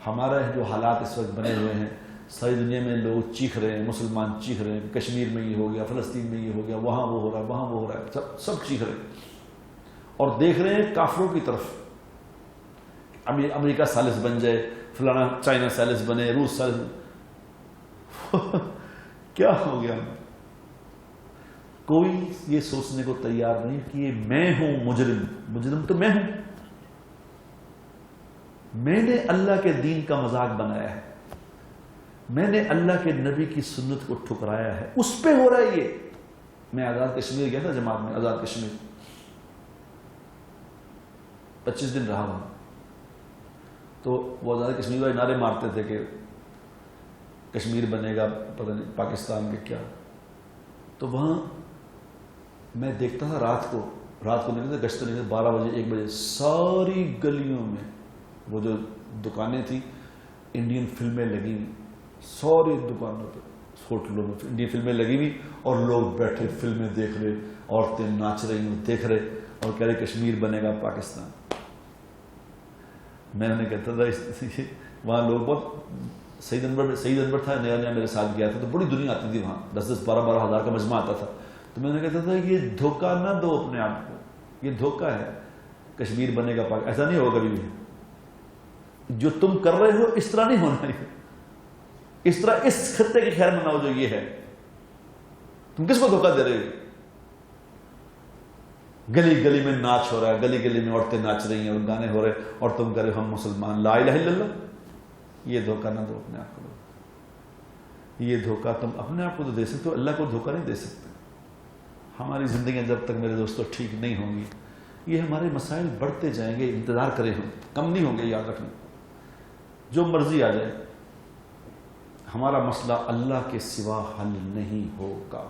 ہمارا جو حالات اس وقت بنے ہوئے ہیں، ساری دنیا میں لوگ چیخ رہے ہیں، مسلمان چیخ رہے ہیں، کشمیر میں یہ ہو گیا، فلسطین میں یہ ہو گیا، وہاں وہ ہو رہا ہے، وہاں وہ ہو رہا ہے، سب چیخ رہے ہیں اور دیکھ رہے ہیں کافروں کی طرف. امریکہ ثالث بن جائے، فلانا چائنا ثالث بنے، روس ثالث کیا ہو گیا؟ کوئی یہ سوچنے کو تیار نہیں کہ یہ میں ہوں مجرم تو میں ہوں. میں نے اللہ کے دین کا مذاق بنایا ہے، میں نے اللہ کے نبی کی سنت کو ٹھکرایا ہے، اس پہ ہو رہا ہے یہ. میں آزاد کشمیر گیا تھا جماعت میں، آزاد کشمیر 25 دن رہا ہوں. تو وہ آزاد کشمیر والے نعرے مارتے تھے کہ کشمیر بنے گا پتہ نہیں پاکستان کے کیا. تو وہاں میں دیکھتا تھا رات کو نکلتے گشت نکلتے 12 بجے 1 بجے، ساری گلیوں میں وہ جو دکانیں تھیں انڈین فلمیں لگی ہوئی، ساری دکانوں پہ ہوٹلوں میں انڈین فلمیں لگی ہوئی اور لوگ بیٹھے فلمیں دیکھ رہے، عورتیں ناچ رہی ہیں دیکھ رہے اور کہہ رہے کشمیر بنے گا پاکستان. میں نے کہتا تھا وہاں لوگ بہت سعید انور تھا نیا میرے ساتھ گیا تھا، تو بڑی دنیا آتی تھی وہاں، 10-12 ہزار کا مجمع آتا تھا. تو میں نے کہتا تھا یہ دھوکہ نہ دو اپنے آپ کو، یہ دھوکہ ہے، کشمیر بنے گا پاکستان ایسا نہیں ہوگا کبھی بھی. جو تم کر رہے ہو اس طرح نہیں ہونا ہے، اس طرح اس خطے کی خیر مناؤ جو یہ ہے. تم کس کو دھوکہ دے رہے ہو؟ گلی گلی میں ناچ ہو رہا ہے، گلی گلی میں عورتیں ناچ رہی ہیں اور گانے ہو رہے ہیں اور تم کہہ رہے ہم مسلمان، لا الہ الا اللہ. یہ دھوکہ نہ دو اپنے آپ کو. یہ دھوکہ تم اپنے آپ کو تو دے سکتے ہو، اللہ کو دھوکہ نہیں دے سکتے. ہماری زندگیاں جب تک میرے دوستوں ٹھیک نہیں ہوں گی، یہ ہمارے مسائل بڑھتے جائیں گے، انتظار کریں ہم، کم نہیں ہوں گے. یاد رکھنا جو مرضی آ جائے، ہمارا مسئلہ اللہ کے سوا حل نہیں ہوگا.